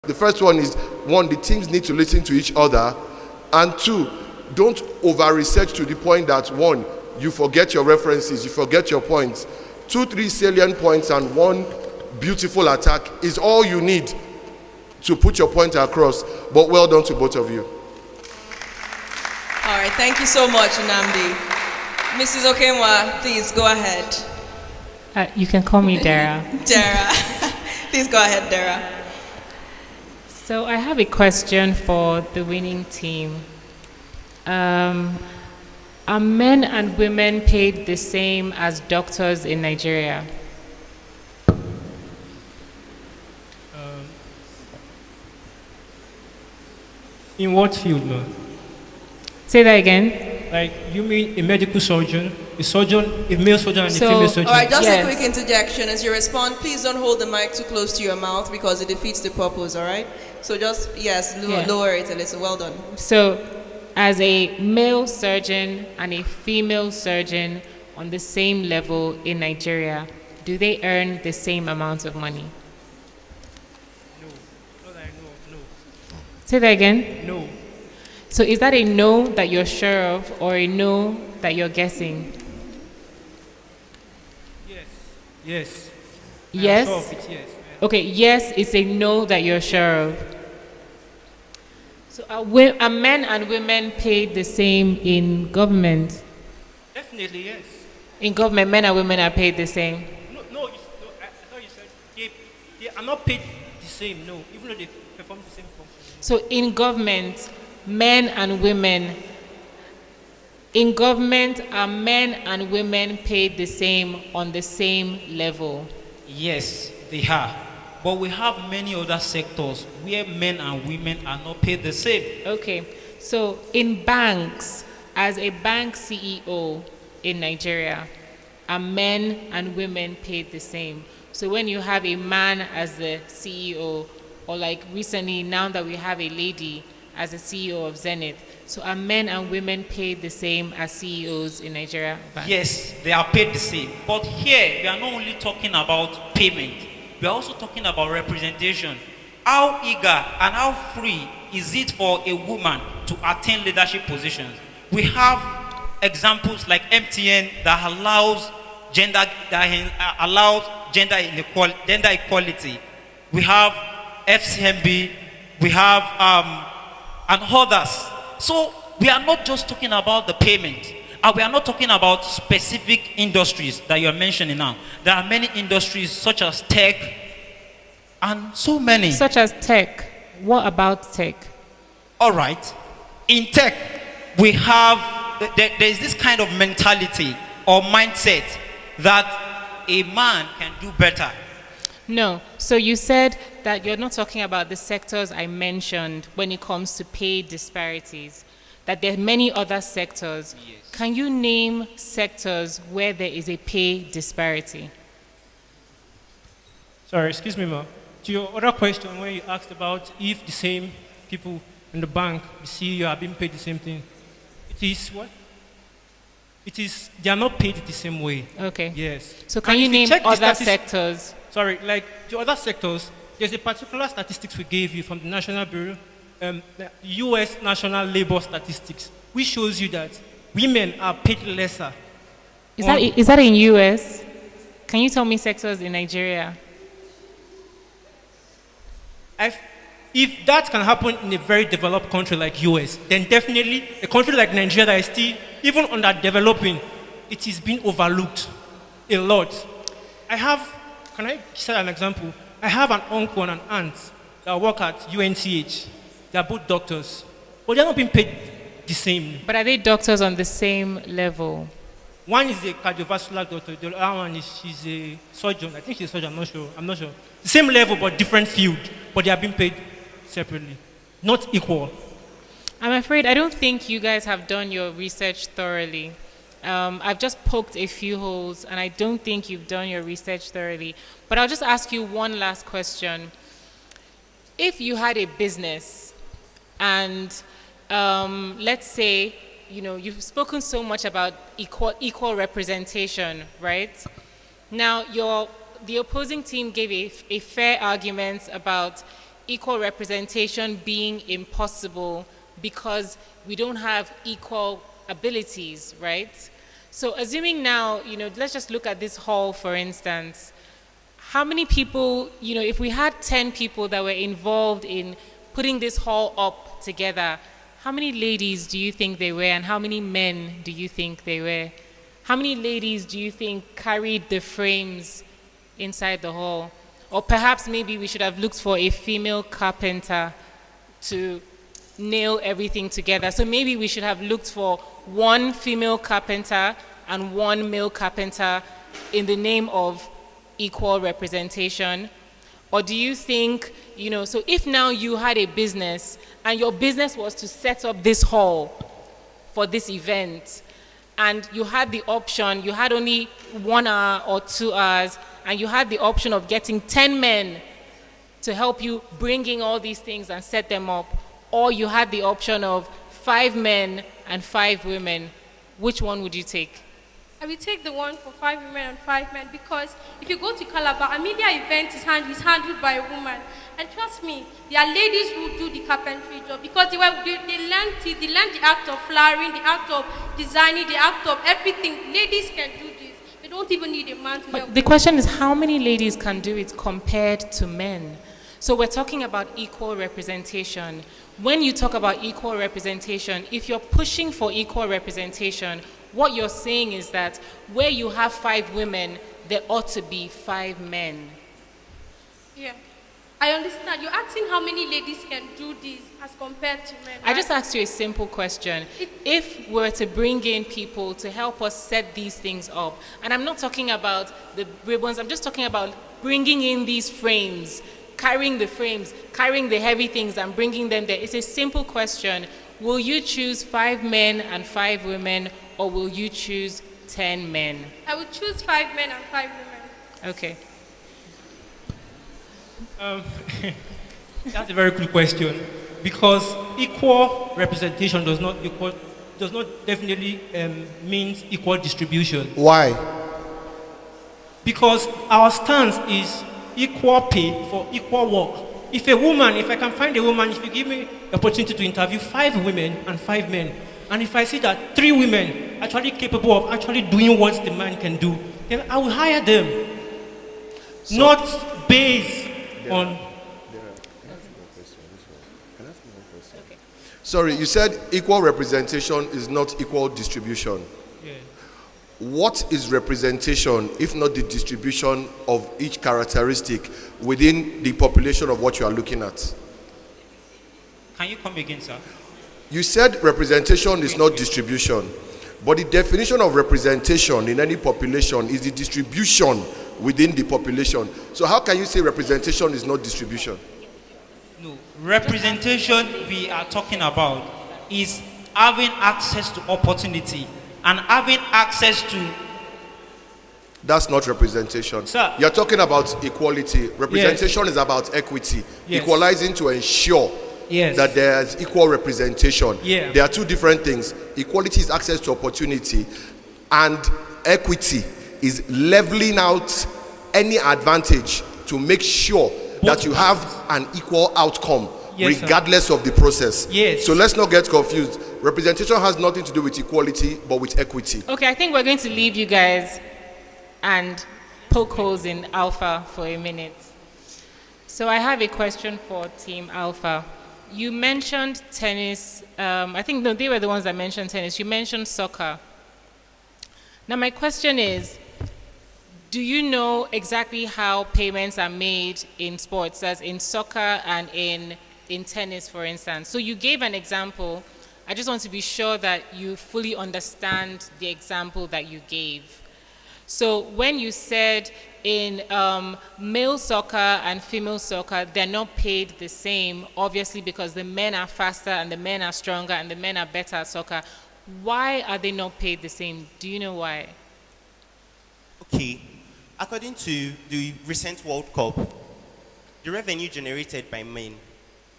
The first one is, one, the teams need to listen to each other, and two, don't over-research to the point that, one, you forget your references, you forget your points. 2-3 salient points and one beautiful attack is all you need to put your point across. But well done to both of you. All right, thank you so much, Nnamdi. Mrs. Okenwa, please go ahead. You can call me Dara. Dara. Please go ahead, Dara. So I have a question for the winning team. Are men and women paid the same as doctors in Nigeria? In what field, no? Say that again. Like, you mean a medical surgeon, a male surgeon and a female surgeon? All right, just Yes. a quick interjection. As you respond, please don't hold the mic too close to your mouth because it defeats the purpose, all right? So just, yes, lower it a little. Well done. So, as a male surgeon and a female surgeon on the same level in Nigeria, do they earn the same amount of money? No. Not that I know, no. Say that again. No. So is that a no that you're sure of or a no that you're guessing? Yes. Yes. Yes? I'm sure of it, yes. Okay, yes, it's a no that you're sure of. So are men and women paid the same in government? Definitely, yes. In government, men and women are paid the same. No, I thought you said they are not paid the same, no, even though they perform the same function. So in government, men and women, in government, are men and women paid the same on the same level? Yes, they are. But we have many other sectors where men and women are not paid the same. Okay, so in banks, as a bank CEO in Nigeria, are men and women paid the same? So when you have a man as the CEO, or like recently, now that we have a lady as the CEO of Zenith, so are men and women paid the same as CEOs in Nigeria? Banks? Yes, they are paid the same. But here, we are not only talking about payment, we are also talking about representation. How eager and how free is it for a woman to attain leadership positions? We have examples like MTN that allows gender equality. We have FCMB, we have and others. So we are not just talking about the payment. And we are not talking about specific industries that you are mentioning now. There are many industries such as tech and so many. Such as tech. What about tech? All right. In tech, we have, there is this kind of mentality or mindset that a man can do better. No. So you said that you're not talking about the sectors I mentioned when it comes to pay disparities, that there are many other sectors. Yes. Can you name sectors where there is a pay disparity? Sorry, excuse me, ma. To your other question, where you asked about if the same people in the bank, the CEO, are being paid the same thing, it is what? It is, they are not paid the same way. Okay. Yes. So can And you if name check the other sectors? Sorry, like the other sectors, there's a particular statistics we gave you from the National Bureau, the U.S. National Labor Statistics, which shows you that women are paid lesser. Is that in US? Can you tell me sectors in Nigeria? If that can happen in a very developed country like US, then definitely a country like Nigeria that is still, even underdeveloping, it is being overlooked a lot. Can I set an example? I have an uncle and an aunt that work at UNCH. They are both doctors, but they are not being paid the same. But are they doctors on the same level? One is a cardiovascular doctor, the other one she's a surgeon. I think she's a surgeon, I'm not sure. The same level, but different field, but they are being paid separately, not equal. I'm afraid I don't think you guys have done your research thoroughly. I've just poked a few holes, and I don't think you've done your research thoroughly. But I'll just ask you one last question. If you had a business, and let's say, you've spoken so much about equal representation, right? Now, the opposing team gave a fair argument about equal representation being impossible because we don't have equal abilities, right? So assuming now, let's just look at this hall, for instance. How many people, if we had 10 people that were involved in putting this hall up together, how many ladies do you think they were, and how many men do you think they were? How many ladies do you think carried the frames inside the hall? Or perhaps maybe we should have looked for a female carpenter to nail everything together. So maybe we should have looked for one female carpenter and one male carpenter in the name of equal representation. Or do you think, so if now you had a business and your business was to set up this hall for this event, and you had the option, you had only 1 hour or 2 hours, and you had the option of getting 10 men to help you bringing all these things and set them up, or you had the option of 5 men and 5 women, which one would you take? I will take the one for 5 women and 5 men, because if you go to Calabar, a media event is handled by a woman. And trust me, there are ladies who do the carpentry job, because they learned the act of flowering, the act of designing, the act of everything. Ladies can do this. They don't even need a man to help. But the question is, how many ladies can do it compared to men? So we're talking about equal representation. When you talk about equal representation, if you're pushing for equal representation, what you're saying is that where you have 5 women, there ought to be 5 men. Yeah. I understand. You're asking how many ladies can do this as compared to men. I just asked you a simple question. If we were to bring in people to help us set these things up, and I'm not talking about the ribbons, I'm just talking about bringing in these frames, carrying the heavy things and bringing them there. It's a simple question. Will you choose 5 men and 5 women, or will you choose 10 men? I would choose 5 men and 5 women. Okay. That's a very good question, because equal representation does not definitely means equal distribution. Why? Because our stance is equal pay for equal work. If I can find a woman, if you give me the opportunity to interview 5 women and 5 men, and if I see that 3 women are actually capable of actually doing what the man can do, then I will hire them. Not based on... Sorry, you said equal representation is not equal distribution. Yeah. What is representation if not the distribution of each characteristic within the population of what you are looking at? Can you come again, sir? You said representation is not distribution, but the definition of representation in any population is the distribution within the population. So how can you say representation is not distribution? No, representation we are talking about is having access to opportunity and having access to... That's not representation. Sir. You're talking about equality. Representation is about equity, equalizing to ensure that there's equal representation. Yeah. There are 2 different things. Equality is access to opportunity, and equity is leveling out any advantage to make sure that you have an equal outcome, regardless of the process. Yes. So let's not get confused. Representation has nothing to do with equality, but with equity. Okay, I think we're going to leave you guys and poke holes in Alpha for a minute. So I have a question for Team Alpha. You mentioned tennis. I think no, they were the ones that mentioned tennis. You mentioned soccer. Now my question is, do you know exactly how payments are made in sports, as in soccer and in tennis, for instance? So you gave an example. I just want to be sure that you fully understand the example that you gave. So when you said in male soccer and female soccer, they're not paid the same, obviously because the men are faster and the men are stronger and the men are better at soccer. Why are they not paid the same? Do you know why? Okay. According to the recent World Cup, the revenue generated by men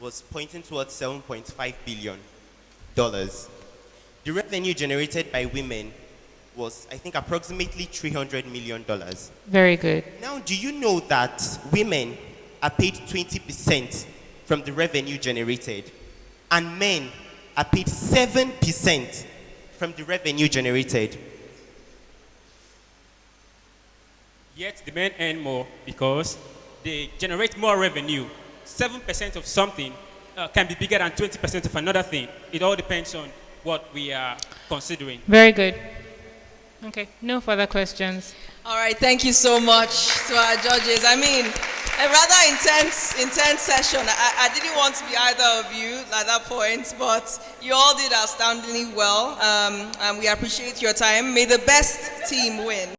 was pointing towards $7.5 billion. The revenue generated by women was, I think, approximately $300 million. Very good. Now, do you know that women are paid 20% from the revenue generated, and men are paid 7% from the revenue generated. Yet the men earn more because they generate more revenue. 7% of something can be bigger than 20% of another thing. It all depends on what we are considering. Very good. Okay, no further questions. All right, thank you so much to our judges. I mean, a rather intense session. I didn't want to be either of you at that point, but you all did outstandingly well, and we appreciate your time. May the best team win.